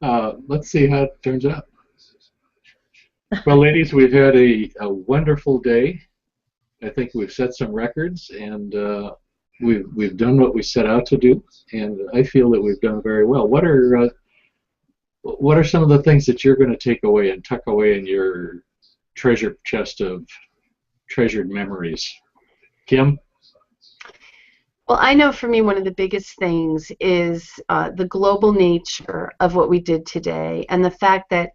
Let's see how it turns out. Well, ladies, we've had a wonderful day. I think we've set some records, and we've done what we set out to do, and I feel that we've done very well. What are some of the things that you're going to take away and tuck away in your treasure chest of treasured memories? Kim? Well, I know for me one of the biggest things is the global nature of what we did today, and the fact that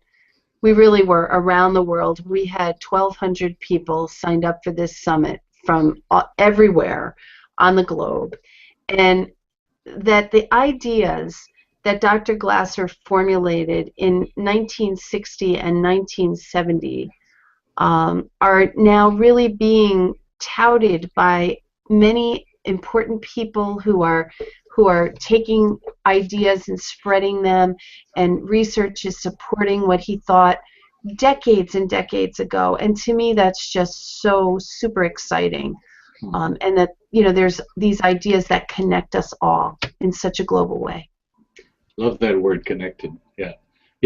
we really were around the world. We had 1,200 people signed up for this summit from everywhere on the globe, and that the ideas that Dr. Glasser formulated in 1960 and 1970 are now really being touted by many important people who are taking ideas and spreading them, and research is supporting what he thought decades and decades ago. And to me, that's just so super exciting. And that, there's these ideas that connect us all in such a global way. Love that word, connected. Yeah.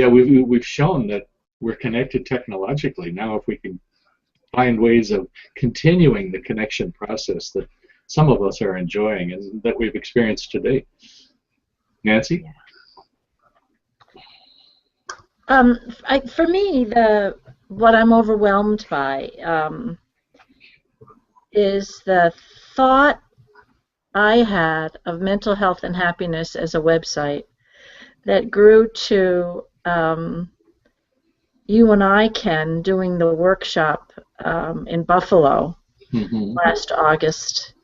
We've shown that we're connected technologically. Now, if we can find ways of continuing the connection process that some of us are enjoying and that we've experienced today. Nancy? For me, what I'm overwhelmed by is the thought I had of mental health and happiness as a website that grew to you and I, Ken, doing the workshop in Buffalo last August,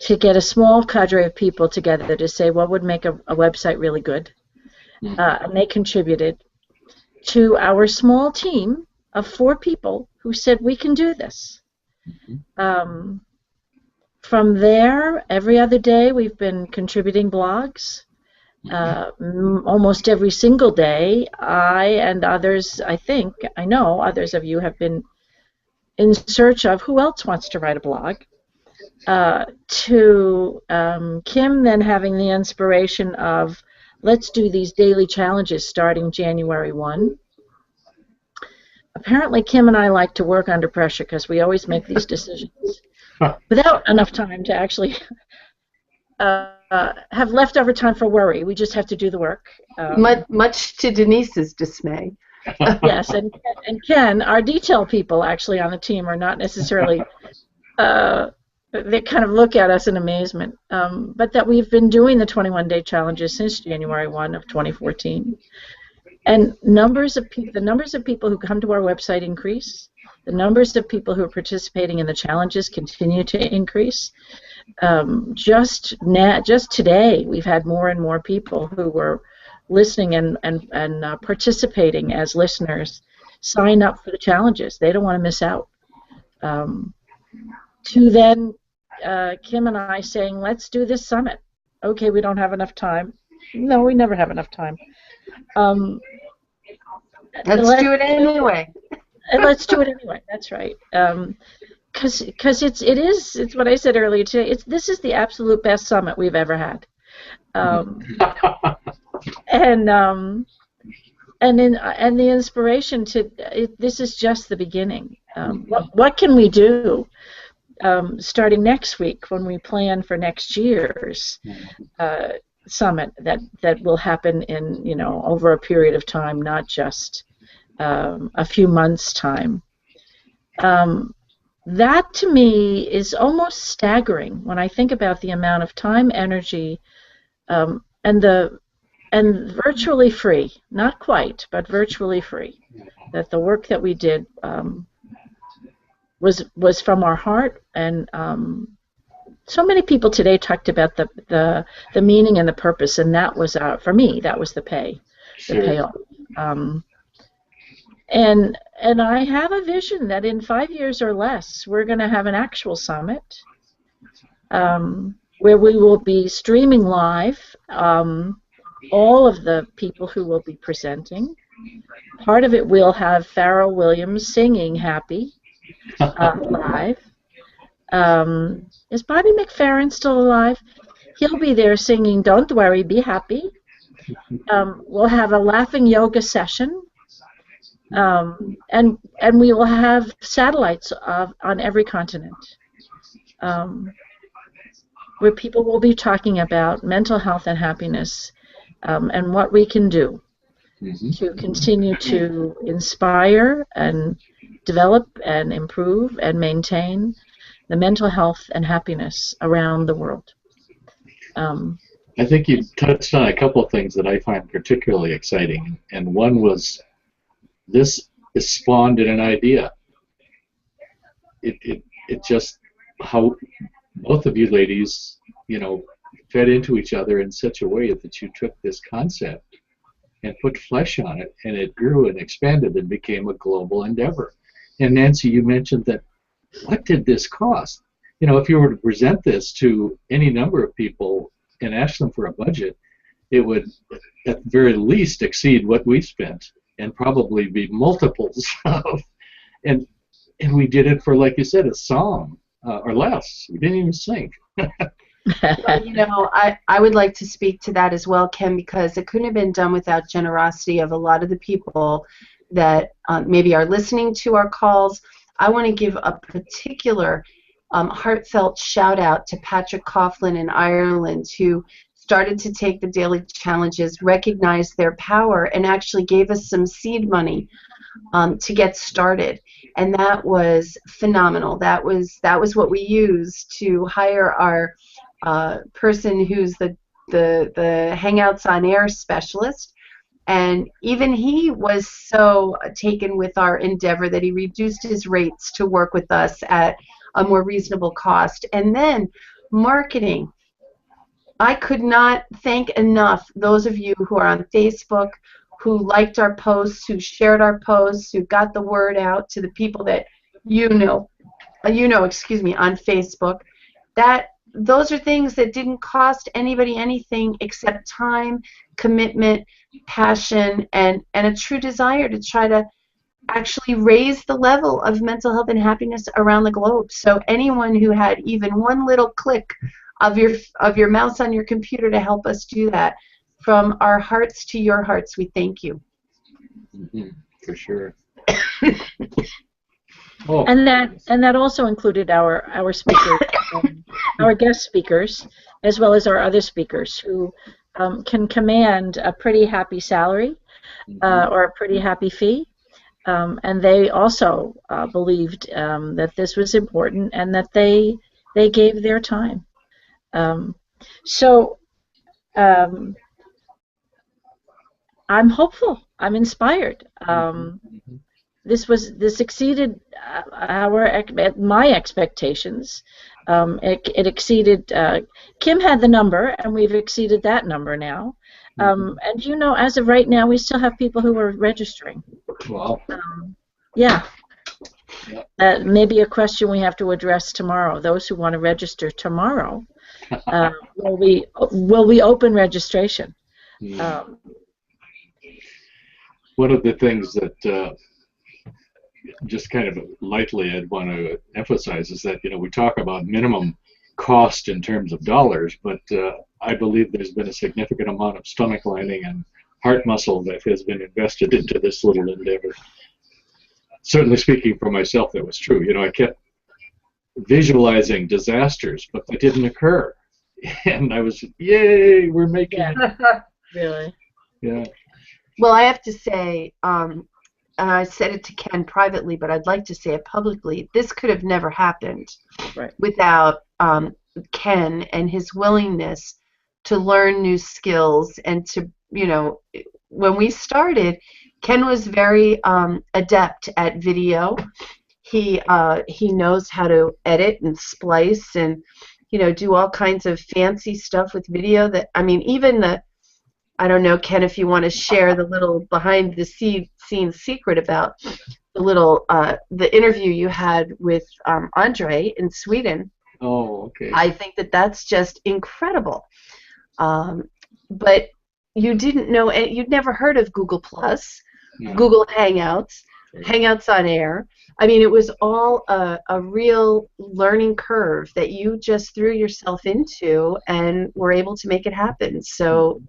to get a small cadre of people together to say what would make a website really good. And they contributed to our small team of 4 people who said, we can do this. From there, every other day we've been contributing blogs. Almost every single day, I and others, I know others of you have been in search of who else wants to write a blog. To Kim then having the inspiration of, let's do these daily challenges starting January 1. Apparently Kim and I like to work under pressure because we always make these decisions without enough time to actually have leftover time for worry. We just have to do the work. Much to Denise's dismay. Yes, and Ken, our detail people actually on the team are not necessarily, they kind of look at us in amazement, but that we've been doing the 21-day challenges since January 1 of 2014. And the numbers of people who come to our website increase. The numbers of people who are participating in the challenges continue to increase. Just today, we've had more and more people who were listening and participating as listeners sign up for the challenges. They don't want to miss out. To then Kim and I saying, let's do this summit. Okay, we don't have enough time. No, we never have enough time. Let's do it anyway. Let's do it anyway. That's right. Because it's what I said earlier today. This is the absolute best summit we've ever had. And the inspiration this is just the beginning. What can we do starting next week when we plan for next year's summit that will happen in over a period of time, not just a few months' time. That to me is almost staggering when I think about the amount of time, energy, and virtually free, not quite, but virtually free, that the work that we did was from our heart. And so many people today talked about the meaning and the purpose, and that was for me, that was the payoff. And I have a vision that in 5 years or less, we're going to have an actual summit where we will be streaming live all of the people who will be presenting. Part of it will have Pharrell Williams singing Happy live. Is Bobby McFerrin still alive? He'll be there singing Don't Worry, Be Happy. We'll have a laughing yoga session, and we will have satellites on every continent, where people will be talking about mental health and happiness, and what we can do to continue to inspire and develop and improve and maintain the mental health and happiness around the world. I think you touched on a couple of things that I find particularly exciting, and one was this is spawned in an idea. It just how both of you ladies, fed into each other in such a way that you took this concept and put flesh on it, and it grew and expanded and became a global endeavor. And Nancy, you mentioned that, what did this cost? If you were to present this to any number of people and ask them for a budget, it would at the very least exceed what we spent, and probably be multiples of. And we did it for, like you said, a song or less. We didn't even sing. Well, I would like to speak to that as well, Ken, because it couldn't have been done without generosity of a lot of the people that maybe are listening to our calls. I want to give a particular heartfelt shout out to Patrick Coughlin in Ireland, who started to take the daily challenges, recognized their power, and actually gave us some seed money to get started. And that was phenomenal. That was what we used to hire our person who's the Hangouts on Air specialist. And even he was so taken with our endeavor that he reduced his rates to work with us at a more reasonable cost. And then marketing. I could not thank enough those of you who are on Facebook, who liked our posts, who shared our posts, who got the word out to the people that on Facebook. Those are things that didn't cost anybody anything except time, commitment, passion, and a true desire to try to actually raise the level of mental health and happiness around the globe. So anyone who had even one little click of your mouse on your computer to help us do that, from our hearts to your hearts, we thank you. For sure. And that also included our speakers, our guest speakers, as well as our other speakers who can command a pretty happy salary or a pretty happy fee. And they also believed that this was important, and that they gave their time. So I'm hopeful. I'm inspired. This exceeded my expectations. It exceeded. Kim had the number, and we've exceeded that number now. And as of right now, we still have people who are registering. Wow. Yeah. Maybe a question we have to address tomorrow. Those who want to register tomorrow, will we open registration? One of the things that just kind of lightly I'd want to emphasize is that we talk about minimum cost in terms of dollars, but I believe there's been a significant amount of stomach lining and heart muscle that has been invested into this little endeavor. Certainly speaking for myself, that was true. I kept visualizing disasters, but they didn't occur. And I was, yay, we're making it. Really? Yeah. Well, I have to say, I said it to Ken privately, but I'd like to say it publicly. This could have never happened without Ken and his willingness to learn new skills and to, when we started, Ken was very adept at video. He knows how to edit and splice and do all kinds of fancy stuff with video. Even I don't know, Ken, if you want to share the little behind the scenes secret about the interview you had with Andre in Sweden. Oh, okay. I think that's just incredible. But you didn't know, you'd never heard of Google Plus, no. Google Hangouts, Hangouts on Air. It was all a real learning curve that you just threw yourself into and were able to make it happen. So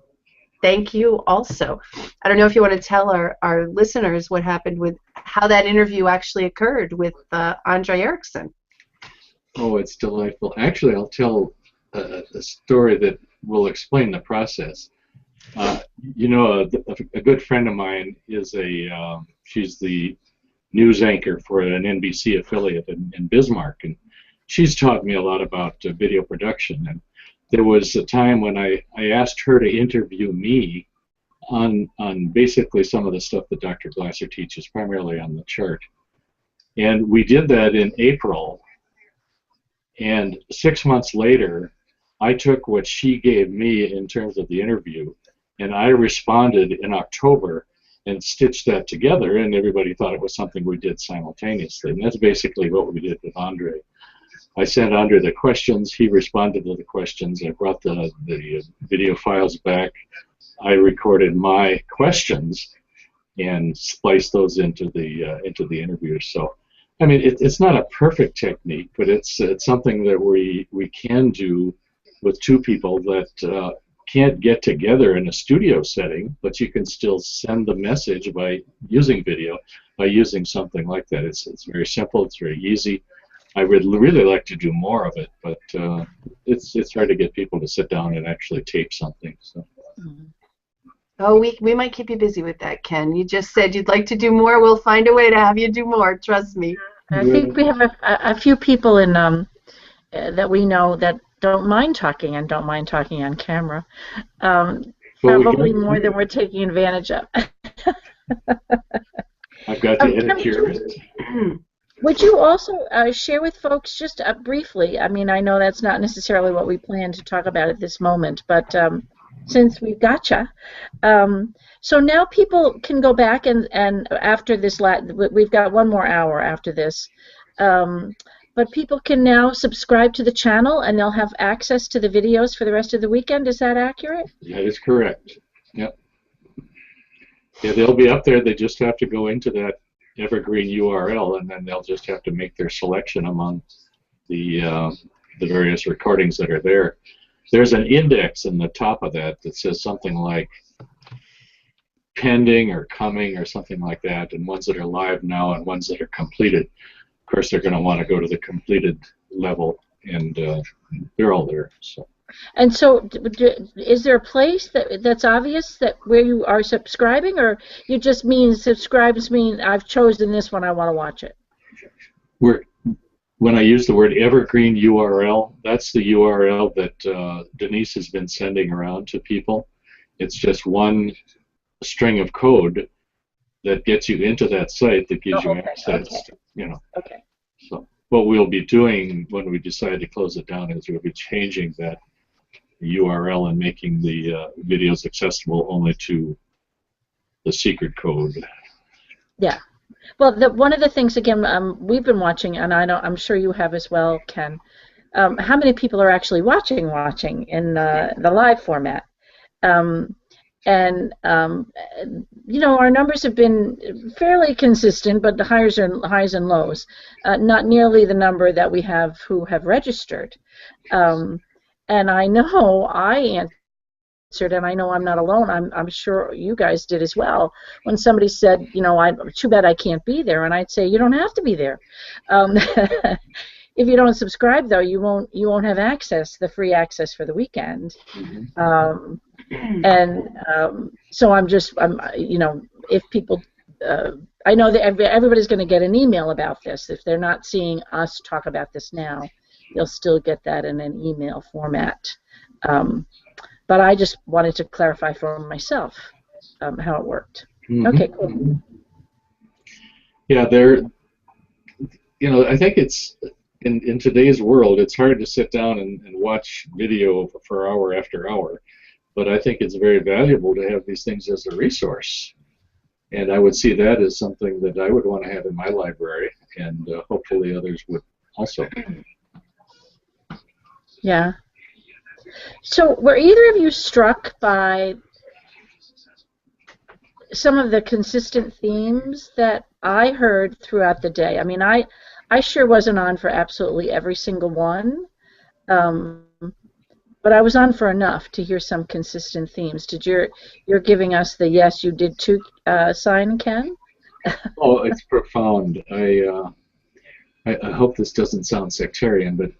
thank you also. I don't know if you want to tell our listeners what happened with how that interview actually occurred with Andre Erickson. Oh, it's delightful. Actually, I'll tell a story that will explain the process. You know, a good friend of mine is she's the news anchor for an NBC affiliate in Bismarck, and she's taught me a lot about video production. And there was a time when I asked her to interview me on basically some of the stuff that Dr. Glasser teaches, primarily on the chart. And we did that in April, and 6 months later, I took what she gave me in terms of the interview, and I responded in October and stitched that together, and everybody thought it was something we did simultaneously. And that's basically what we did with Andre. I sent Andre the questions, he responded to the questions, I brought the video files back, I recorded my questions and spliced those into the interview. So, I mean, it's not a perfect technique, but it's something that we can do with two people that can't get together in a studio setting, but you can still send the message by using video, by using something like that. It's very simple, it's very easy. I would really like to do more of it, but it's hard to get people to sit down and actually tape something. So. Oh, we might keep you busy with that, Ken. You just said you'd like to do more. We'll find a way to have you do more. Trust me. I think we have a few people in that we know that don't mind talking and don't mind talking on camera. Probably more than we're taking advantage of. I've got to edit here. Would you also share with folks just briefly, I mean, I know that's not necessarily what we plan to talk about at this moment, but since we've gotcha, so now people can go back and after this, we've got one more hour after this, but people can now subscribe to the channel and they'll have access to the videos for the rest of the weekend. Is that accurate? That is correct. Yep. Yeah, they'll be up there. They just have to go into that evergreen URL, and then they'll just have to make their selection among the various recordings that are there. There's an index in the top of that says something like pending or coming or something like that, and ones that are live now and ones that are completed. Of course, they're going to want to go to the completed level, and they're all there. So. And so, is there a place that's obvious that where you are subscribing, or you just mean subscribes mean I've chosen this one, I want to watch it? When I use the word evergreen URL, that's the URL that Denise has been sending around to people. It's just one string of code that gets you into that site that gives you access. Okay. You know. Okay. So what we'll be doing when we decide to close it down is we'll be changing that URL and making the videos accessible only to the secret code. Yeah. Well, one of the things, again, we've been watching, and I'm sure you have as well, Ken, how many people are actually watching in the live format? You know, our numbers have been fairly consistent, but the highs and lows. Not nearly the number that we have who have registered. And I know I answered, and I know I'm not alone. I'm sure you guys did as well. When somebody said, you know, too bad I can't be there, and I'd say, you don't have to be there. If you don't subscribe, though, you won't have access, the free access for the weekend. So I'm you know, if people, I know that everybody's going to get an email about this. If they're not seeing us talk about this now, you'll still get that in an email format. But I just wanted to clarify for myself how it worked. Okay, cool. Yeah, you know, I think it's, in today's world, it's hard to sit down and watch video for hour after hour. But I think it's very valuable to have these things as a resource. And I would see that as something that I would want to have in my library, and hopefully others would also. Yeah. So were either of you struck by some of the consistent themes that I heard throughout the day? I mean, I sure wasn't on for absolutely every single one. But I was on for enough to hear some consistent themes. You're giving us the yes, you did too sign, Ken? Oh, it's profound. I hope this doesn't sound sectarian, but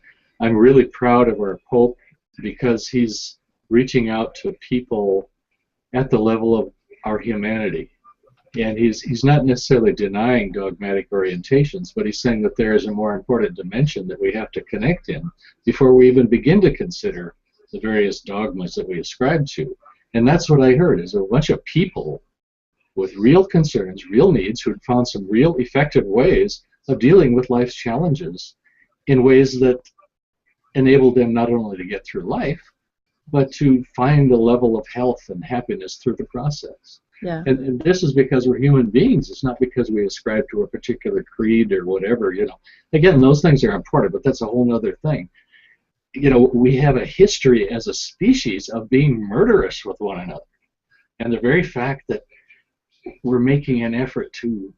I'm really proud of our Pope because he's reaching out to people at the level of our humanity. And he's not necessarily denying dogmatic orientations, but he's saying that there is a more important dimension that we have to connect in before we even begin to consider the various dogmas that we ascribe to. And that's what I heard, is a bunch of people with real concerns, real needs, who had found some real effective ways of dealing with life's challenges in ways that enable them not only to get through life, but to find a level of health and happiness through the process. Yeah. And this is because we're human beings. It's not because we ascribe to a particular creed or whatever, you know. Again, those things are important, but that's a whole other thing. You know, we have a history as a species of being murderous with one another. And the very fact that we're making an effort to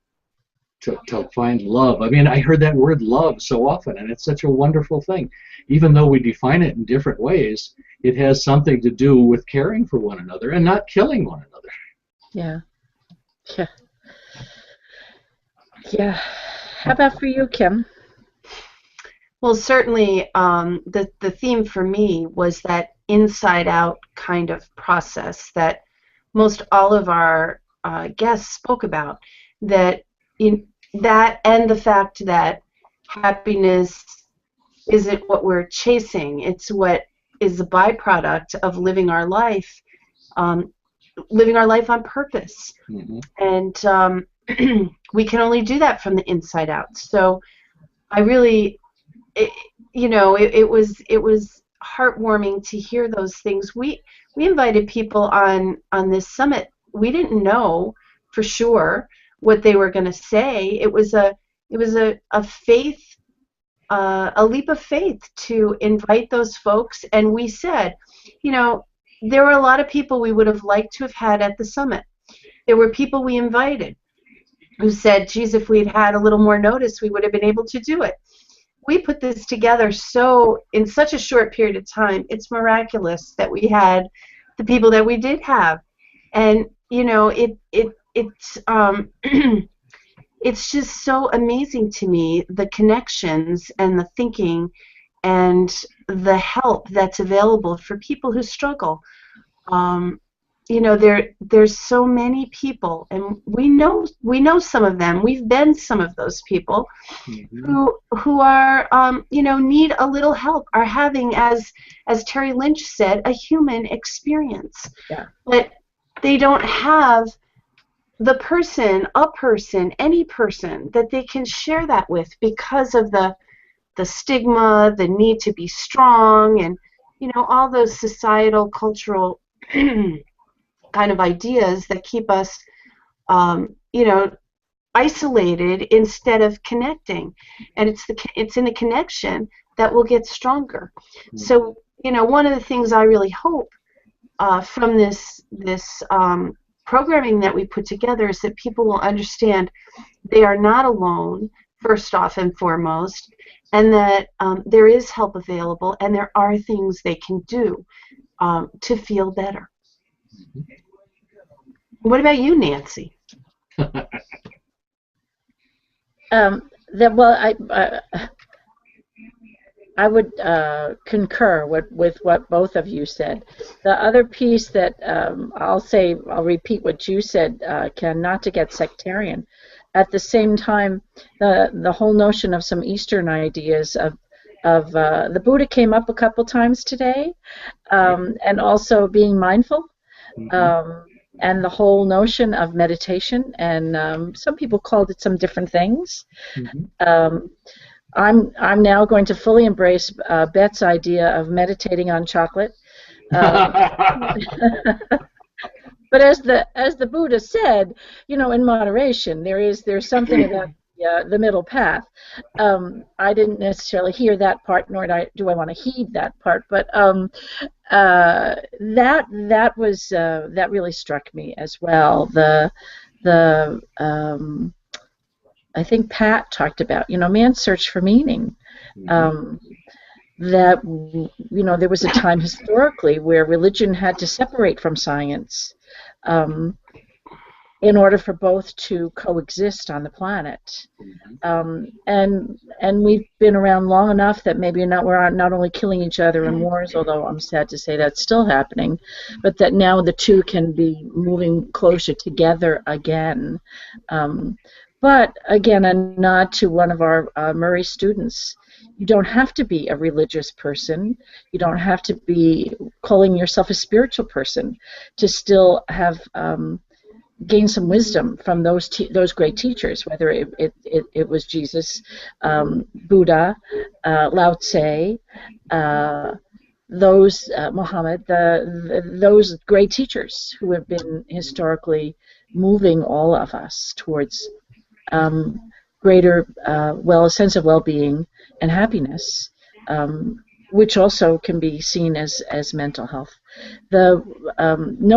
find love. I mean, I heard that word love so often, and it's such a wonderful thing. Even though we define it in different ways, it has something to do with caring for one another and not killing one another. Yeah. Yeah. Yeah. How about for you, Kim? Well, certainly the theme for me was that inside-out kind of process that most all of our guests spoke about. That and the fact that happiness isn't what we're chasing; it's what is a byproduct of living our life on purpose. Mm-hmm. And we can only do that from the inside out. So I really. It was heartwarming to hear those things. We invited people on this summit. We didn't know for sure what they were going to say. It was a faith, a leap of faith to invite those folks. And we said, there were a lot of people we would have liked to have had at the summit. There were people we invited who said, geez, if we'd had a little more notice, we would have been able to do it. We put this together in such a short period of time. It's miraculous that we had the people that we did have, and it's it's just so amazing to me, the connections and the thinking and the help that's available for people who struggle. There's so many people, and we know some of them. We've been some of those people. Mm-hmm. who are need a little help, are having, as Terry Lynch said, a human experience. Yeah. But they don't have the any person that they can share that with because of the stigma, the need to be strong, and all those societal, cultural kind of ideas that keep us, isolated instead of connecting. And it's in the connection that we'll get stronger. Mm-hmm. So, one of the things I really hope from this programming that we put together is that people will understand they are not alone, first off and foremost, and that there is help available, and there are things they can do to feel better. Mm-hmm. What about you, Nancy? I would concur with what both of you said. The other piece that I'll repeat what you said, Ken, not to get sectarian. At the same time, the whole notion of some Eastern ideas of the Buddha came up a couple times today, and also being mindful. Mm-hmm. And the whole notion of meditation, and some people called it some different things. Mm-hmm. I'm now going to fully embrace Bet's idea of meditating on chocolate. But as the Buddha said, in moderation, there's something about the middle path. I didn't necessarily hear that part, nor do I want to heed that part, but that really struck me as well. I think Pat talked about man's search for meaning. that, there was a time historically where religion had to separate from science in order for both to coexist on the planet. And we've been around long enough that maybe we're not only killing each other in wars, although I'm sad to say that's still happening, but that now the two can be moving closer together again. But again, a nod to one of our Murray students. You don't have to be a religious person. You don't have to be calling yourself a spiritual person to still have gain some wisdom from those great teachers, whether it was Jesus, Buddha, Lao Tse, Muhammad, those great teachers who have been historically moving all of us towards greater sense of well-being and happiness, which also can be seen as mental health. No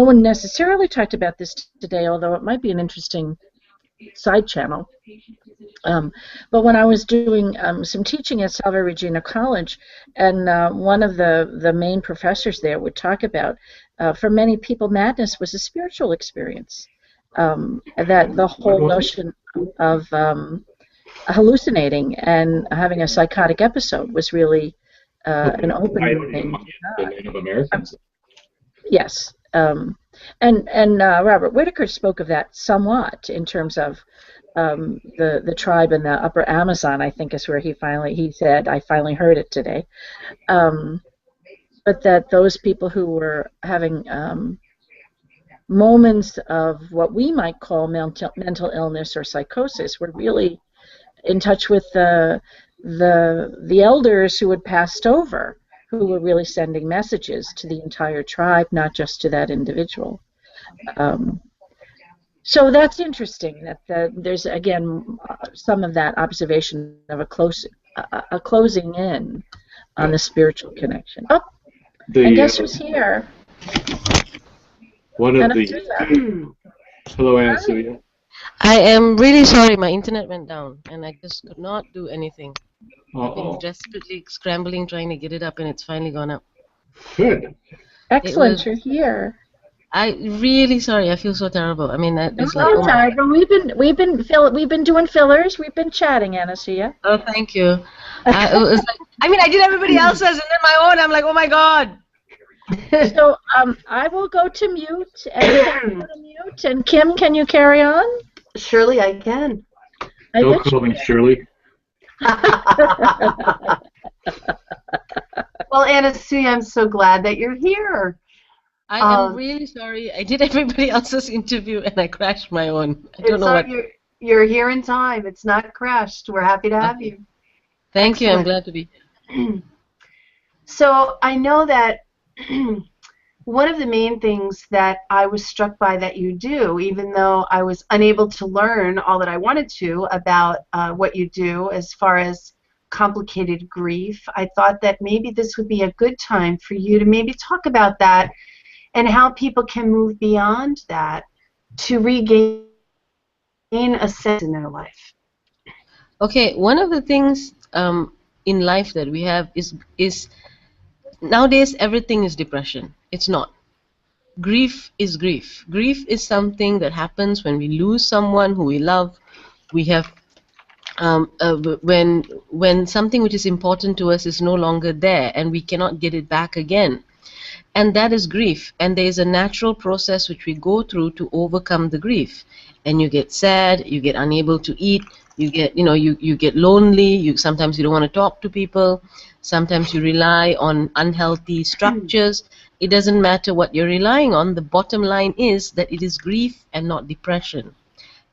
one necessarily talked about this today, although it might be an interesting side channel. But when I was doing some teaching at Salve Regina College, and one of the main professors there would talk about, for many people, madness was a spiritual experience. That the whole notion of hallucinating and having a psychotic episode was really an opening. The Native Americans. Yes, and Robert Whitaker spoke of that somewhat in terms of the tribe in the Upper Amazon. I think is where he said, I finally heard it today. But that those people who were having moments of what we might call mental illness or psychosis were really in touch with the elders who had passed over, who were really sending messages to the entire tribe, not just to that individual. So that's interesting that there's, again, some of that observation of a closing in on the spiritual connection. Oh, and guess who's here? One of the... Hello, Anasuya. I am really sorry, my internet went down and I just could not do anything. I've been desperately scrambling trying to get it up and it's finally gone up. Good. Excellent, you're here. I'm really sorry, I feel so terrible. I mean, it's like, we've been doing fillers, we've been chatting, Anasuya. Oh, thank you. It was like, I mean, I did everybody else's and then my own. I'm like, oh my God. So I will go to mute and Kim, can you carry on? Surely I can. Don't call me Shirley. Well, Anasuya, I'm so glad that you're here. I am really sorry. I did everybody else's interview and I crashed my own. I don't know what. You're here in time. It's not crashed. We're happy to have you. Thank you. I'm glad to be here. So I know that one of the main things that I was struck by that you do, even though I was unable to learn all that I wanted to about what you do as far as complicated grief, I thought that maybe this would be a good time for you to maybe talk about that and how people can move beyond that to regain a sense in their life. Okay, one of the things in life that we have is nowadays everything is depression. It's not. Grief is grief. Grief is something that happens when we lose someone who we love. We have when something which is important to us is no longer there and we cannot get it back again. And that is grief. And there is a natural process which we go through to overcome the grief. And you get sad, you get unable to eat, you get, you get lonely, sometimes you don't want to talk to people, sometimes you rely on unhealthy structures. It doesn't matter what you're relying on. The bottom line is that it is grief and not depression.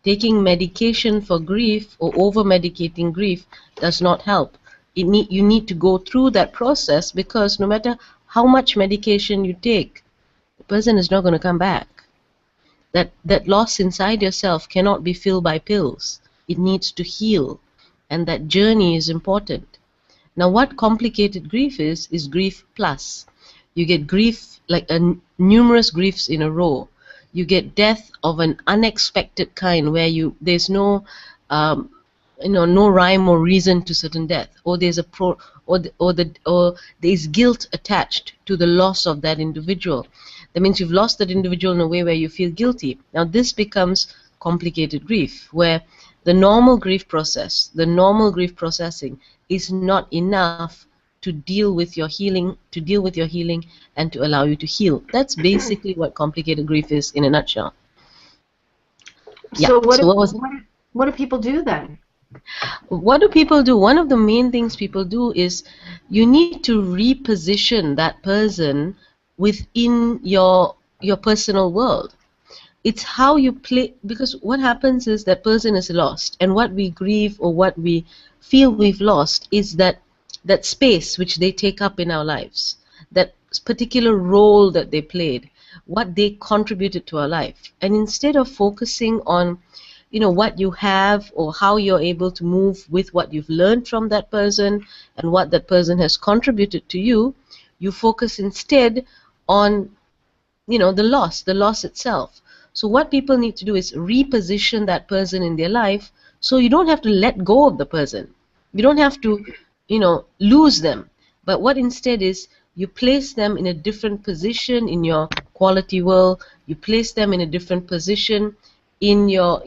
Taking medication for grief or over-medicating grief does not help. You need to go through that process, because no matter how much medication you take, the person is not going to come back. That loss inside yourself cannot be filled by pills. It needs to heal, and that journey is important. Now, what complicated grief is grief plus. You get grief, like numerous griefs in a row. You get death of an unexpected kind, where there's no no rhyme or reason to certain death, or or there is guilt attached to the loss of that individual. That means you've lost that individual in a way where you feel guilty. Now this becomes complicated grief, where the normal grief process, the normal grief processing is not enough to deal with your healing, and to allow you to heal. That's basically what complicated grief is in a nutshell. Yeah. So what do people do then? What do people do? One of the main things people do is you need to reposition that person within your personal world. It's how you play, because what happens is that person is lost, and what we grieve or what we feel we've lost is that space which they take up in our lives, that particular role that they played, what they contributed to our life. And instead of focusing on what you have or how you're able to move with what you've learned from that person and what that person has contributed to you, you focus instead on the loss itself. So what people need to do is reposition that person in their life, so you don't have to let go of the person. You don't have to lose them. But what instead is you place them in a different position in your quality world. You place them in a different position in your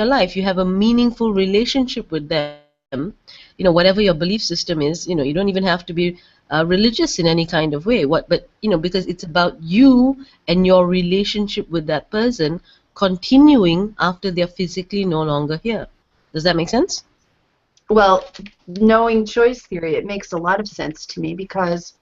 life. You have a meaningful relationship with them. Whatever your belief system is, you don't even have to be religious in any kind of way. Because it's about you and your relationship with that person continuing after they're physically no longer here. Does that make sense? Well, knowing choice theory, it makes a lot of sense to me, because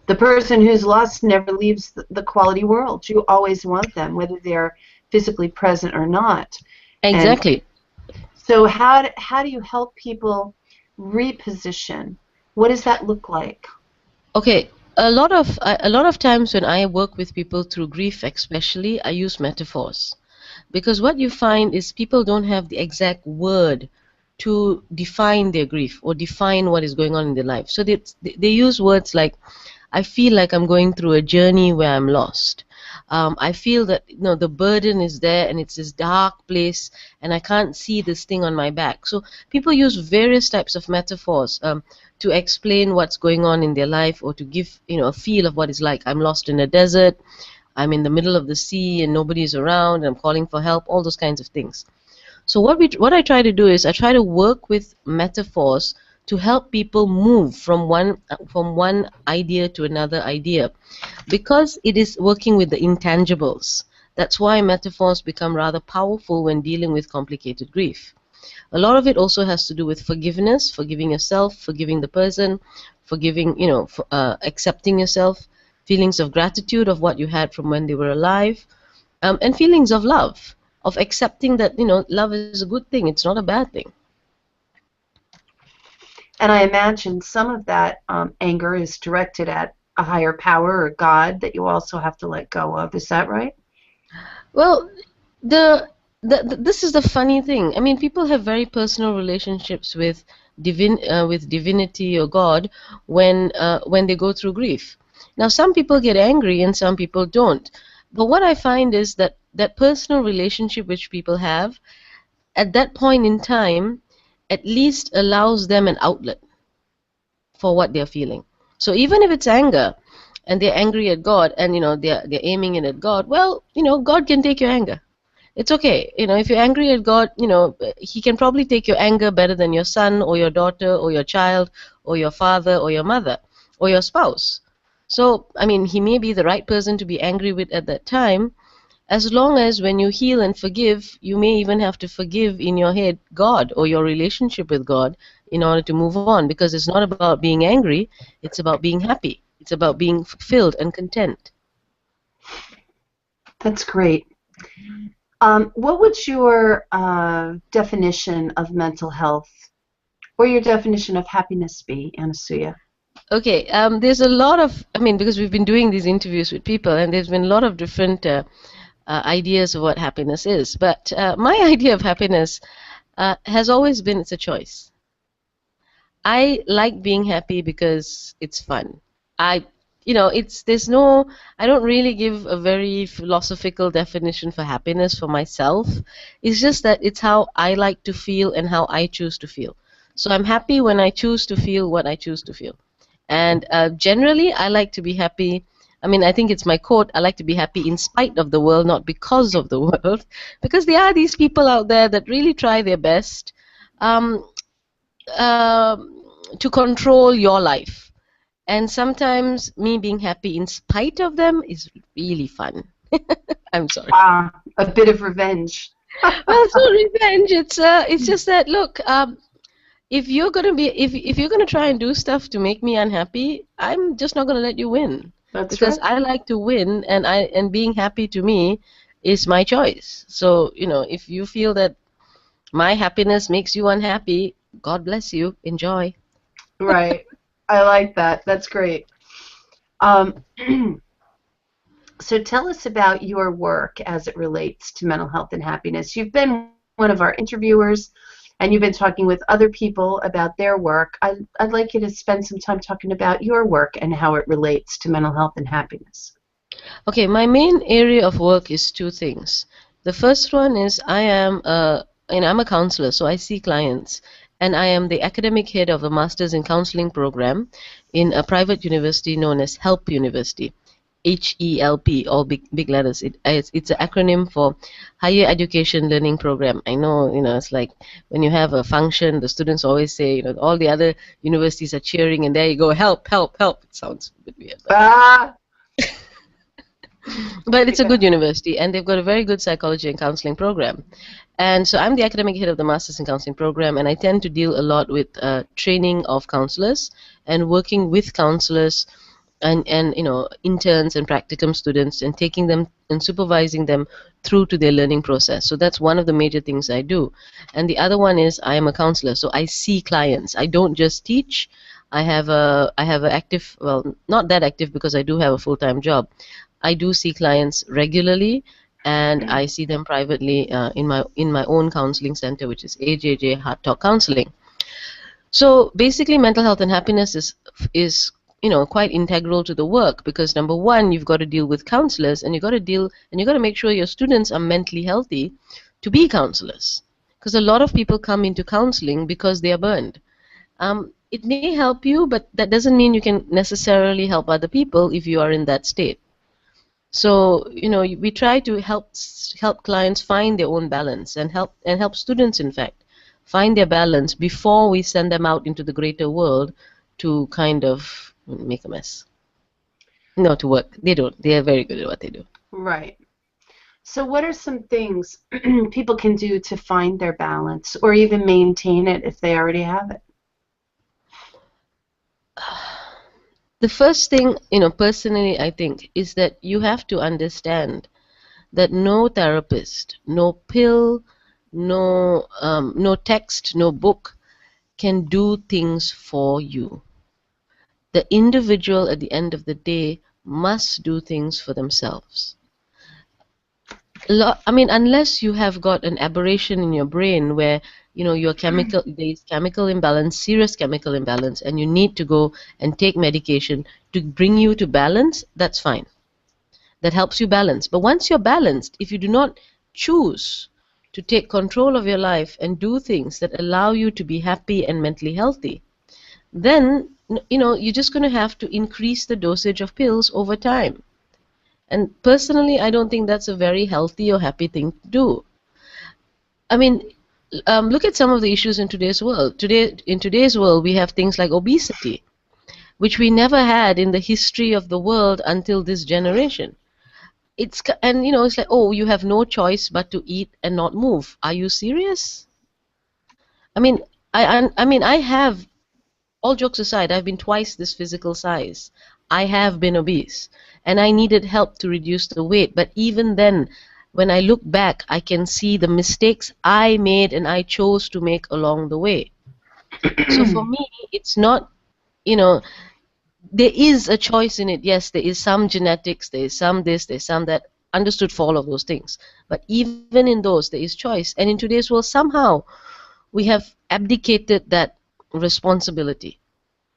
the person who's lost never leaves the quality world. You always want them, whether they're physically present or not. Exactly. And so how do you help people reposition? What does that look like? Okay, a lot of times when I work with people through grief, especially, I use metaphors, because what you find is people don't have the exact word to define their grief or define what is going on in their life. So they use words like, I feel like I'm going through a journey where I'm lost. I feel that the burden is there and it's this dark place and I can't see this thing on my back. So people use various types of metaphors to explain what's going on in their life, or to give a feel of what it's like. I'm lost in a desert, I'm in the middle of the sea and nobody's around, I'm calling for help, all those kinds of things. So what I try to do is I try to work with metaphors to help people move from one idea to another idea, because it is working with the intangibles. That's why metaphors become rather powerful when dealing with complicated grief. A lot of it also has to do with forgiveness, forgiving yourself, forgiving the person, forgiving, accepting yourself, feelings of gratitude of what you had from when they were alive, and feelings of love, of accepting that love is a good thing, it's not a bad thing. And I imagine some of that anger is directed at a higher power or God that you also have to let go of. Is that right? Well, this is the funny thing. I mean, people have very personal relationships with divinity or God when they go through grief. Now, some people get angry and some people don't. But what I find is that personal relationship which people have at that point in time at least allows them an outlet for what they're feeling. So even if it's anger and they're angry at God and they're aiming it at God, well, God can take your anger. It's okay. If you're angry at God, He can probably take your anger better than your son or your daughter or your child or your father or your mother or your spouse. So, I mean, He may be the right person to be angry with at that time, as long as when you heal and forgive, you may even have to forgive in your head God or your relationship with God in order to move on, because it's not about being angry, it's about being happy. It's about being fulfilled and content. That's great. What would your definition of mental health or your definition of happiness be, Anasuya? Okay, there's a lot of, because we've been doing these interviews with people and there's been a lot of different ideas of what happiness is. But my idea of happiness has always been it's a choice. I like being happy because it's fun. I don't really give a very philosophical definition for happiness for myself. It's just that it's how I like to feel and how I choose to feel. So I'm happy when I choose to feel what I choose to feel. And generally, I like to be happy. I mean, I think it's my quote, I like to be happy in spite of the world, not because of the world. Because there are these people out there that really try their best um, uh, to control your life. And sometimes me being happy in spite of them is really fun. I'm sorry. A bit of revenge. Well, it's not revenge. It's just that look. If you're gonna be if you're gonna try and do stuff to make me unhappy, I'm just not gonna let you win. That's Because right. I like to win, and being happy to me is my choice. So if you feel that my happiness makes you unhappy, God bless you. Enjoy. Right. I like that. That's great. Um, so tell us about your work as it relates to mental health and happiness. You've been one of our interviewers, and you've been talking with other people about their work. I'd like you to spend some time talking about your work and how it relates to mental health and happiness. Okay, my main area of work is two things. The first one is I'm a counselor, so I see clients, and I am the academic head of a Masters in Counseling program in a private university known as HELP University, HELP, all big letters. It's an acronym for Higher Education Learning Program. I know, it's like when you have a function, the students always say, all the other universities are cheering, and there you go, help, help, help. It sounds a bit weird. Ah, But it's a good university, and they've got a very good psychology and counseling program. And so I'm the academic head of the Masters in Counseling program, and I tend to deal a lot with training of counselors and working with counselors and interns and practicum students and taking them and supervising them through to their learning process. So that's one of the major things I do. And the other one is I am a counselor, so I see clients. I don't just teach. I have a active, well, not that active because I do have a full-time job. I do see clients regularly, and I see them privately in my own counseling center, which is AJJ Heart Talk Counseling. So basically, mental health and happiness is quite integral to the work, because number one, you've got to deal with counselors, and you got to make sure your students are mentally healthy to be counselors, because a lot of people come into counseling because they are burned. It may help you, but that doesn't mean you can necessarily help other people if you are in that state. So we try to help clients find their own balance, and help students, in fact, find their balance before we send them out into the greater world to kind of make a mess. No, to work. They don't. They are very good at what they do. right. So what are some things people can do to find their balance or even maintain it if they already have it? The first thing, personally, I think, is that you have to understand that no therapist, no pill, no text, no book can do things for you. The individual at the end of the day must do things for themselves. Unless you have got an aberration in your brain where there is chemical imbalance, serious chemical imbalance, and you need to go and take medication to bring you to balance, that's fine. That helps you balance. But once you're balanced, if you do not choose to take control of your life and do things that allow you to be happy and mentally healthy, then you're just going to have to increase the dosage of pills over time. And personally, I don't think that's a very healthy or happy thing to do. Look at some of the issues in today's world. In today's world, we have things like obesity, which we never had in the history of the world until this generation. It's like, oh, you have no choice but to eat and not move. Are you serious? I have, all jokes aside, I've been twice this physical size. I have been obese, and I needed help to reduce the weight. But even then, when I look back, I can see the mistakes I made and I chose to make along the way. So for me, it's not, there is a choice in it. Yes, there is some genetics, there is some this, there's some that, understood for all of those things. But even in those, there is choice. And in today's world, somehow, we have abdicated that responsibility.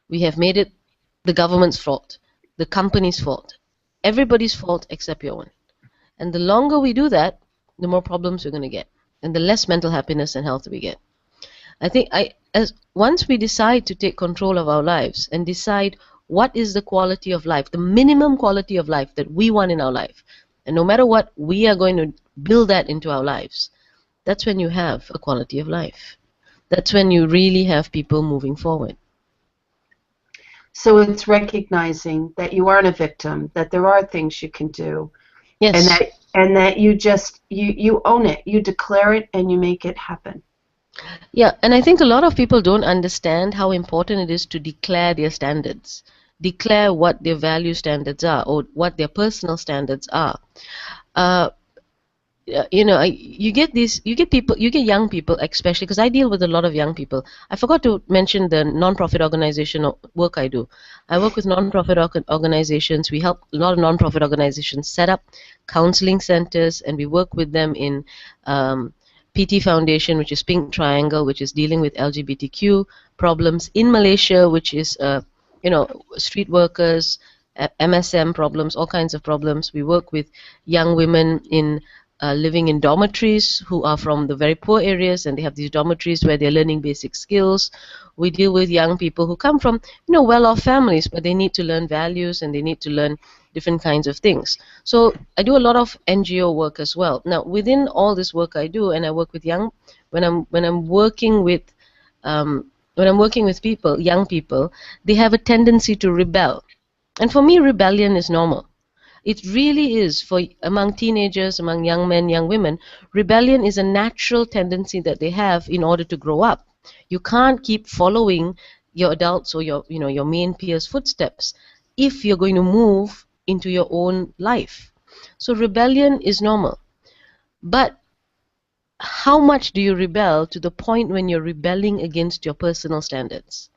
We have made it the government's fault, the company's fault, everybody's fault except your own. And the longer we do that, the more problems we're going to get, and the less mental happiness and health we get. I think as once we decide to take control of our lives and decide what is the quality of life, the minimum quality of life that we want in our life, and no matter what, we are going to build that into our lives. That's when you have a quality of life. That's when you really have people moving forward. So it's recognizing that you aren't a victim, that there are things you can do, Yes. and that you just you own it, you declare it, and you make it happen. Yeah, and I think a lot of people don't understand how important it is to declare their standards, declare what their value standards are or what their personal standards are. Uh, you get people, you get young people, especially because I deal with a lot of young people. I forgot to mention the non-profit organization work I do. I work with non-profit organizations. We help a lot of non-profit organizations set up counseling centers, and we work with them in PT Foundation, which is Pink Triangle, which is dealing with LGBTQ problems in Malaysia, which is street workers, MSM problems, all kinds of problems. We work with young women in living in dormitories who are from the very poor areas, and they have these dormitories where they're learning basic skills. We deal with young people who come from well-off families, but they need to learn values and they need to learn different kinds of things. So I do a lot of NGO work as well. Now within all this work I do, and I work with when I'm working with people, young people, they have a tendency to rebel. And for me, rebellion is normal. It really is. For among teenagers, among young men, young women, rebellion is a natural tendency that they have in order to grow up. You can't keep following your adults or your main peers' footsteps if you're going to move into your own life. So rebellion is normal. But how much do you rebel to the point when you're rebelling against your personal standards?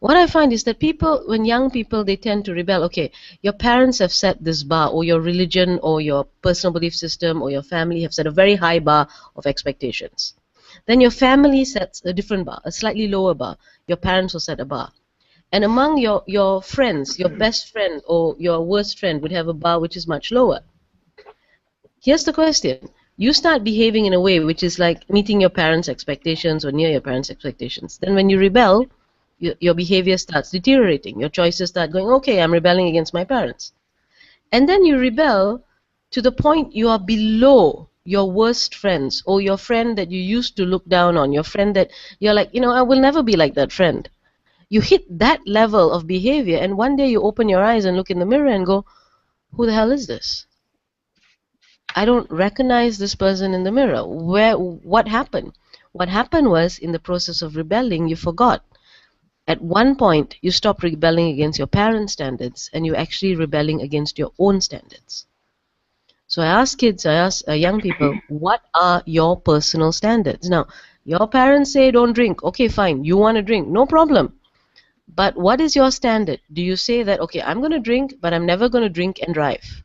What I find is that when young people, they tend to rebel. Okay, your parents have set this bar, or your religion or your personal belief system or your family have set a very high bar of expectations. Then your family sets a different bar, a slightly lower bar. Your parents will set a bar. And among your friends, your best friend or your worst friend would have a bar which is much lower. Here's the question. You start behaving in a way which is like meeting your parents' expectations or near your parents' expectations. Then when you rebel, your behavior starts deteriorating. Your choices start going, okay, I'm rebelling against my parents. And then you rebel to the point you are below your worst friends or your friend that you used to look down on, your friend that you're like, I will never be like that friend. You hit that level of behavior, and one day you open your eyes and look in the mirror and go, who the hell is this? I don't recognize this person in the mirror. What happened? What happened was, in the process of rebelling, you forgot. At one point, you stop rebelling against your parents' standards and you're actually rebelling against your own standards. So I ask young people, what are your personal standards? Now, your parents say don't drink. Okay, fine. You want to drink. No problem. But what is your standard? Do you say that, okay, I'm going to drink, but I'm never going to drink and drive?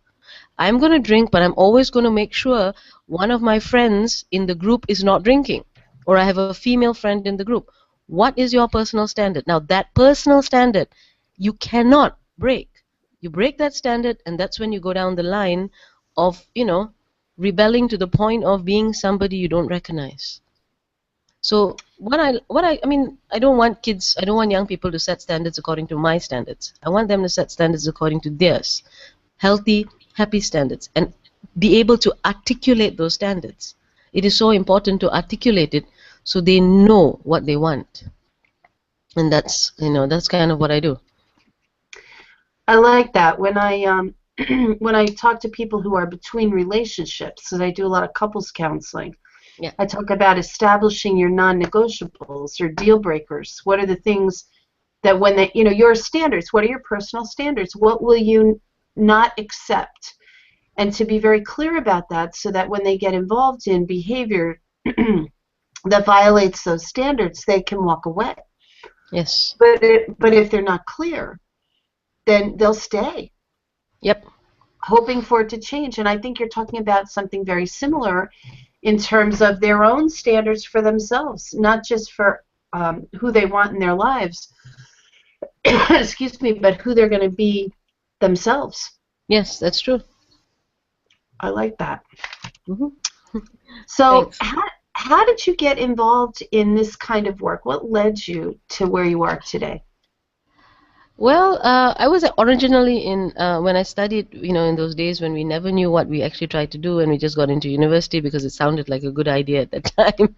I'm going to drink, but I'm always going to make sure one of my friends in the group is not drinking, or I have a female friend in the group. What is your personal standard? Now, that personal standard, you cannot break. You break that standard, and that's when you go down the line of, rebelling to the point of being somebody you don't recognize. So I don't want young people to set standards according to my standards. I want them to set standards according to theirs. Healthy, happy standards, and be able to articulate those standards. It is so important to articulate it so they know what they want. And that's kind of what I do. I like that. When I when I talk to people who are between relationships, because I do a lot of couples counseling, Yeah. I talk about establishing your non-negotiables, your deal breakers. What are the things that your standards, what are your personal standards? What will you not accept? And to be very clear about that so that when they get involved in behavior that violates those standards, they can walk away. Yes. But if they're not clear, then they'll stay. Yep. Hoping for it to change. And I think you're talking about something very similar in terms of their own standards for themselves, not just for who they want in their lives, excuse me, but who they're going to be themselves. Yes, that's true. I like that. Mm-hmm. So how did you get involved in this kind of work? What led you to where you are today? Well, I was originally in when I studied, in those days when we never knew what we actually tried to do, and we just got into university because it sounded like a good idea at that time.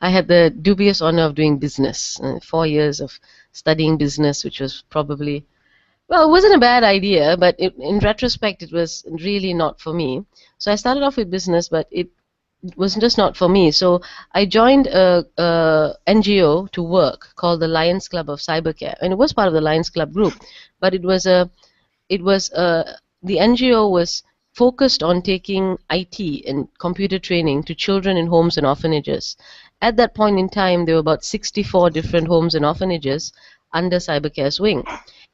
I had the dubious honor of doing business, 4 years of studying business, which was probably, well, it wasn't a bad idea, but in retrospect, it was really not for me. So I started off with business, but it was just not for me. So I joined a NGO to work called the Lions Club of Cybercare, and it was part of the Lions Club group, but the NGO was focused on taking IT and computer training to children in homes and orphanages. At that point in time, there were about 64 different homes and orphanages under Cybercare's wing.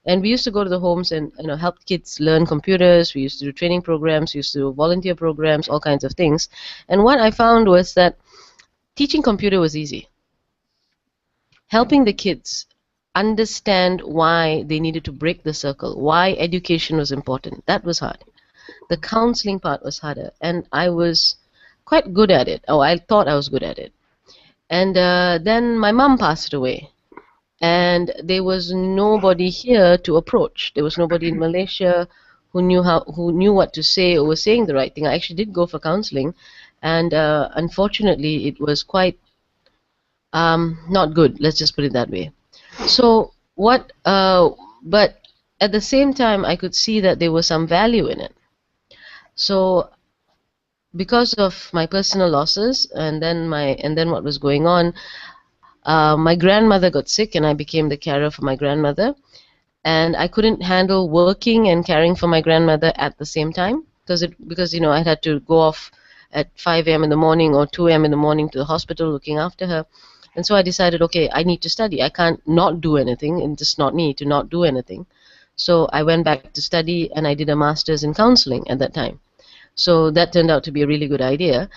And we used to go to the homes and help kids learn computers. We used to do training programs. We used to do volunteer programs, all kinds of things. And what I found was that teaching computer was easy. Helping the kids understand why they needed to break the circle, why education was important, that was hard. The counseling part was harder, and I was quite good at it. Oh, I thought I was good at it. And then my mom passed away. And there was nobody here to approach. There was nobody in Malaysia who knew what to say or was saying the right thing. I actually did go for counseling, and unfortunately, it was quite not good. Let's just put it that way. So but at the same time, I could see that there was some value in it. So because of my personal losses and then what was going on. My grandmother got sick, and I became the carer for my grandmother. And I couldn't handle working and caring for my grandmother at the same time because I had to go off at 5 a.m. in the morning or 2 a.m. in the morning to the hospital looking after her. And so I decided, okay, I need to study. I can't not do anything, and just not me to not do anything. So I went back to study, and I did a master's in counseling at that time. So that turned out to be a really good idea.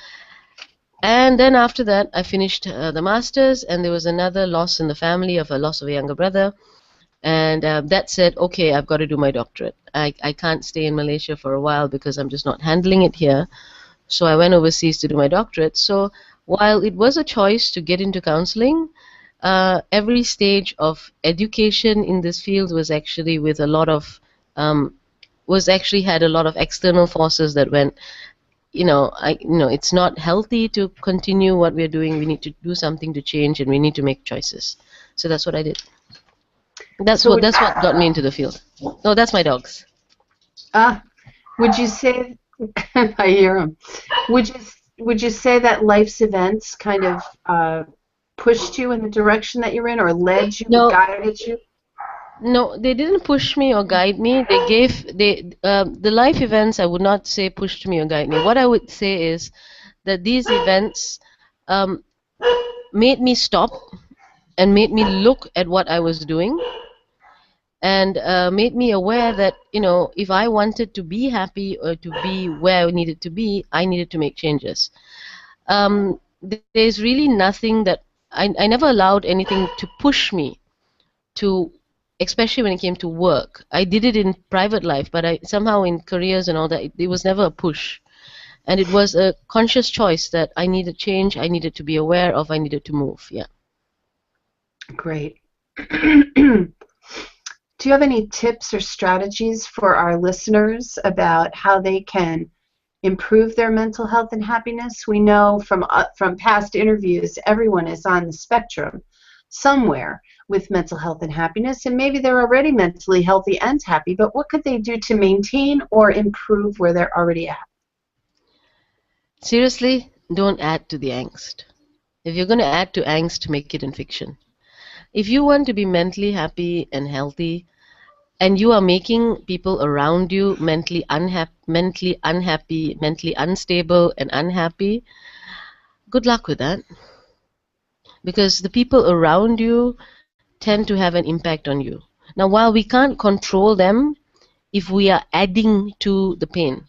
And then after that, I finished the master's, and there was another loss in the family of a loss of a younger brother. And that said, okay, I've got to do my doctorate. I can't stay in Malaysia for a while because I'm just not handling it here. So I went overseas to do my doctorate. So while it was a choice to get into counseling, every stage of education in this field was actually with a lot of, had a lot of external forces that went, it's not healthy to continue what we're doing. We need to do something to change, and we need to make choices. So that's what I did. That's what got me into the field. No, that's my dogs. Would you say? I hear them. Would you say that life's events kind of pushed you in the direction that you're in, or led you, guided you? No, they didn't push me or guide me. The life events, I would not say pushed me or guide me. What I would say is that these events made me stop and made me look at what I was doing, and made me aware that if I wanted to be happy or to be where I needed to be, I needed to make changes. There's really nothing that I never allowed anything to push me to, especially when it came to work. I did it in private life, but somehow in careers and all that, it was never a push. And it was a conscious choice that I needed change, I needed to be aware of, I needed to move. Yeah. Great. Do you have any tips or strategies for our listeners about how they can improve their mental health and happiness? We know from past interviews, everyone is on the spectrum somewhere with mental health and happiness, and maybe they're already mentally healthy and happy, but what could they do to maintain or improve where they're already at? Seriously, don't add to the angst. If you're going to add to angst, make it in fiction. If you want to be mentally happy and healthy, and you are making people around you mentally unhappy, mentally unstable and unhappy, good luck with that. Because the people around you tend to have an impact on you. Now, while we can't control them, if we are adding to the pain,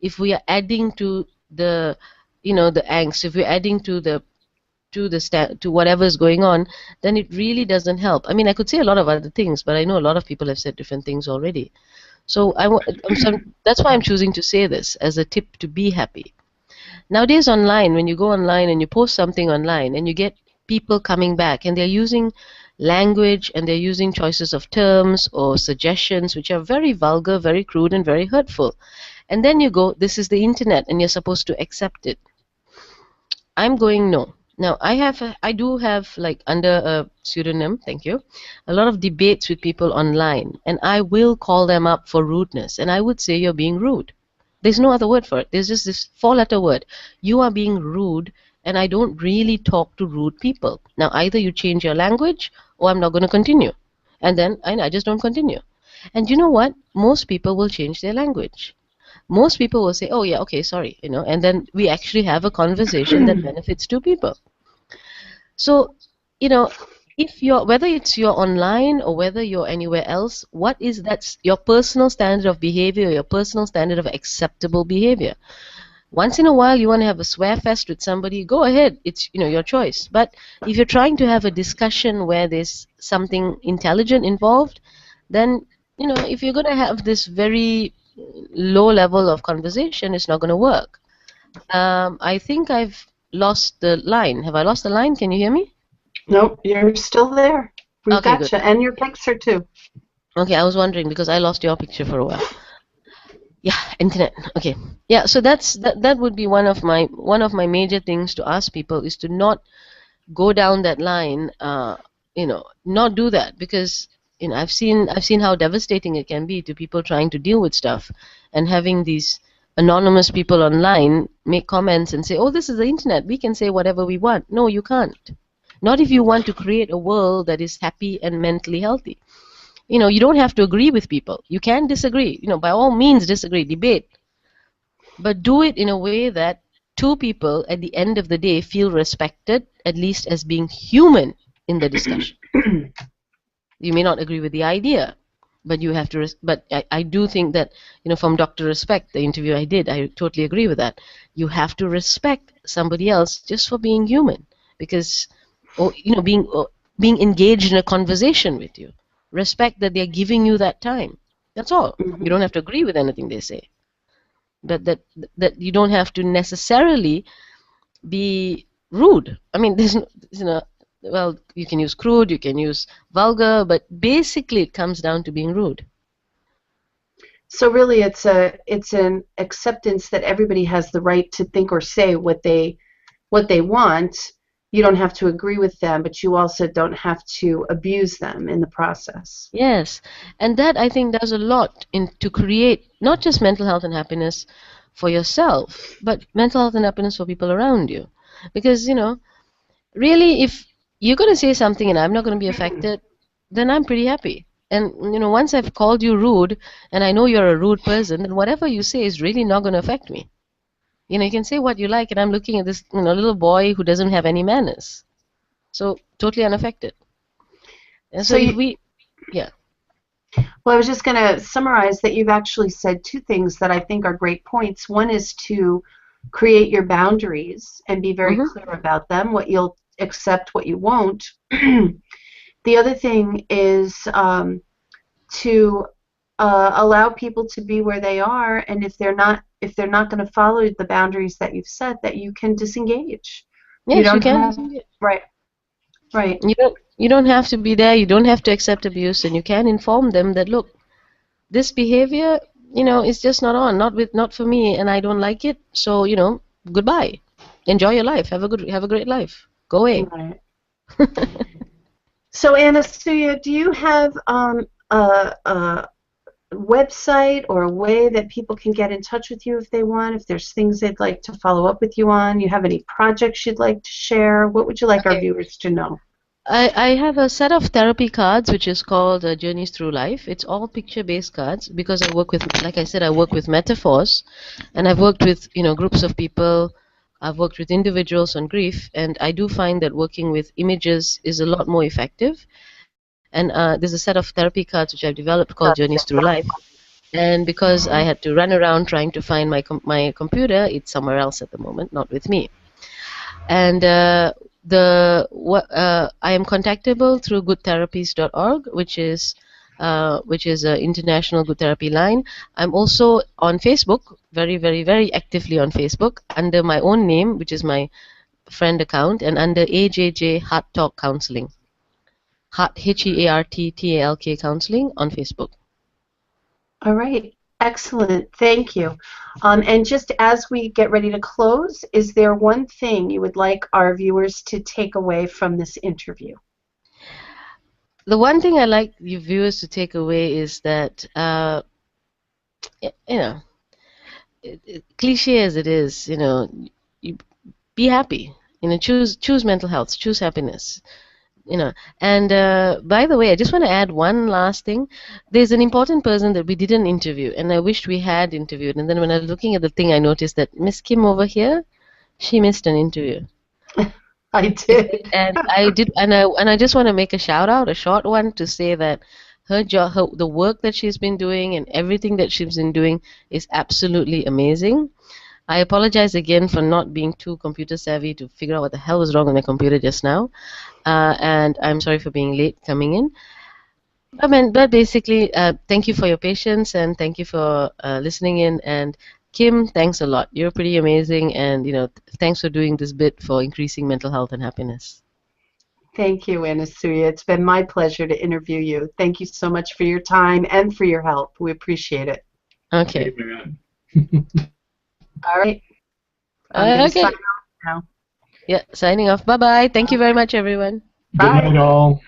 if we are adding to the angst, if we're adding to whatever is going on, then it really doesn't help. I mean, I could say a lot of other things, but I know a lot of people have said different things already. So that's why I'm choosing to say this as a tip to be happy. Nowadays online, when you go online and you post something online and you get people coming back and they're using language and they're using choices of terms or suggestions which are very vulgar, very crude, and very hurtful. And then you go, this is the internet and you're supposed to accept it. I'm going no. Now I do have, like, under a pseudonym, thank you, a lot of debates with people online, and I will call them up for rudeness, and I would say you're being rude. There's no other word for it. There's just this four-letter word. You are being rude, and I don't really talk to rude people. Now either you change your language, or I'm not going to continue, and then I just don't continue. And you know what? Most people will change their language. Most people will say, oh yeah, okay, sorry, and then we actually have a conversation that benefits two people. So, if whether it's you're online or whether you're anywhere else, what is your personal standard of behavior, your personal standard of acceptable behavior? Once in a while you want to have a swear fest with somebody, go ahead, it's your choice. But if you're trying to have a discussion where there's something intelligent involved, then if you're going to have this very low level of conversation, it's not going to work. I think I've lost the line. Have I lost the line? Can you hear me? Nope, you're still there. We've Okay, got good. you, and your picture too. Okay, I was wondering because I lost your picture for a while. Yeah, internet. Okay. Yeah, so that would be one of my major things to ask people, is to not go down that line. Not do that, because I've seen how devastating it can be to people trying to deal with stuff, and having these anonymous people online make comments and say, oh, this is the internet, we can say whatever we want. No, you can't. Not if you want to create a world that is happy and mentally healthy. You don't have to agree with people. You can disagree. By all means disagree, debate. But do it in a way that two people at the end of the day feel respected, at least as being human in the discussion. You may not agree with the idea, but you have to. But I do think that from Dr. Respect, the interview I did, I totally agree with that. You have to respect somebody else just for being human, because, being engaged in a conversation with you. Respect that they're giving you that time. That's all. Mm-hmm. You don't have to agree with anything they say, but that you don't have to necessarily be rude. I mean, there's well, you can use crude, you can use vulgar, but basically it comes down to being rude. So really, it's an acceptance that everybody has the right to think or say what they want. You don't have to agree with them, but you also don't have to abuse them in the process. Yes, and that, I think, does a lot to create not just mental health and happiness for yourself, but mental health and happiness for people around you. Because, really, if you're going to say something and I'm not going to be affected, then I'm pretty happy. And, once I've called you rude and I know you're a rude person, then whatever you say is really not going to affect me. You can say what you like, and I'm looking at this little boy who doesn't have any manners. So, totally unaffected. And so yeah. Well, I was just going to summarize that you've actually said two things that I think are great points. One is to create your boundaries and be very clear about them, what you'll accept, what you won't. The other thing is to allow people to be where they are, and if they're not going to follow the boundaries that you've set, that you can disengage. Yes, you can. Right. You don't have to be there. You don't have to accept abuse, and you can inform them that, look, this behavior, is just not for me, and I don't like it. So, goodbye. Enjoy your life. Have a great life. Go away. Right. So, Anasuya, do you have a website or a way that people can get in touch with you if they want, if there's things they'd like to follow up with you on? You have any projects you'd like to share? What would you like our viewers to know? I have a set of therapy cards which is called Journeys Through Life. It's all picture-based cards because I work with, like I said, I work with metaphors, and I've worked with groups of people. I've worked with individuals on grief, and I do find that working with images is a lot more effective. And there's a set of therapy cards which I've developed called Journeys Through Life. And because I had to run around trying to find my computer, it's somewhere else at the moment, not with me. And I am contactable through goodtherapies.org, which is which is an international good therapy line. I'm also on Facebook, very, very, very actively on Facebook under my own name, which is my friend account, and under AJJ Heart Talk Counseling. Heart, HEARTTALK Counseling on Facebook. All right. Excellent. Thank you. And just as we get ready to close, is there one thing you would like our viewers to take away from this interview? The one thing I like you viewers to take away is that, cliche as it is, you be happy. Choose mental health, choose happiness. And by the way, I just want to add one last thing. There's an important person that we didn't interview, and I wished we had interviewed. And then when I was looking at the thing, I noticed that Miss Kim over here, she missed an interview. I did. And I did, and I just want to make a shout out, a short one, to say that her job, the work that she's been doing, and everything that she's been doing is absolutely amazing. I apologize again for not being too computer savvy to figure out what the hell was wrong with my computer just now, and I'm sorry for being late coming in. But basically, thank you for your patience, and thank you for listening in. And Kim, thanks a lot. You're pretty amazing, and thanks for doing this bit for increasing mental health and happiness. Thank you, Anasuya. It's been my pleasure to interview you. Thank you so much for your time and for your help. We appreciate it. Okay. All right. I'm Okay. sign off now. Yeah, signing off. Bye-bye. Thank you very much, everyone. Good night, all.